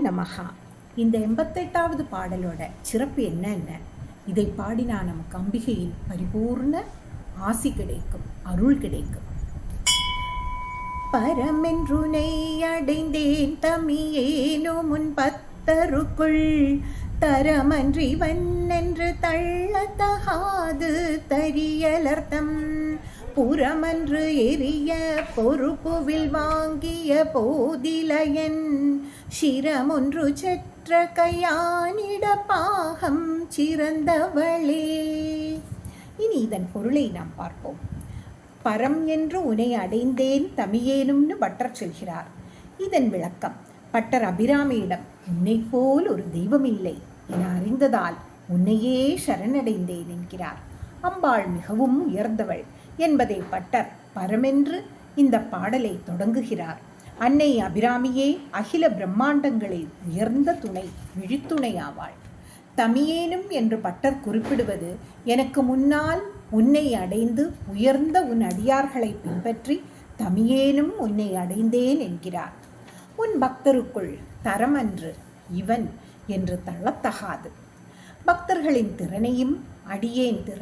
நமகா. இந்த 88வது பாடலோட சிறப்பு என்னென்ன? இதை பாடினா நமக்கு அம்பிகையின் பரிபூர்ண ஆசி கிடைக்கும், அருள் கிடைக்கும். பரமென்றுனை அடைந்தேன் தமியேனோ முன் பத்தருக்குள் தரமன்றி வன்னென்று தள்ளத்தகாது தரியலர்த்தம் புறமன்று எரிய பொறுப்புவில் வாங்கிய போதிலையன் சிரமொன்று செற்ற கையானிட பாகம் சிறந்தவளே. இனி இதன் பொருளை நாம் பார்ப்போம். பரம் என்று உன்னை அடைந்தேன் தமியேனும்னு பட்டர் சொல்கிறார். இதன் விளக்கம்: பட்டர் அபிராமியிடம் உன்னை போல் ஒரு தெய்வம் இல்லை என அறிந்ததால் உன்னையே சரணடைந்தேன் என்கிறார். அம்பாள் மிகவும் உயர்ந்தவள் என்பதை பட்டர் பரமென்று இந்த பாடலை தொடங்குகிறார். அன்னை அபிராமியே அகில பிரம்மாண்டங்களில் உயர்ந்த துணை, விழித்துணை ஆவாள். தமியேனும் என்று பட்டர் குறிப்பிடுவது, எனக்கு முன்னால் உன்னை அடைந்து உயர்ந்த உன் அடியார்களை பின்பற்றி தமியேனும் உன்னை அடைந்தேன் என்கிறார். உன் பக்தருக்குள் தரமன்று இவன் என்று தள்ளத்தகாது. பக்தர்களின் திறனையும் அடியேன் திறன்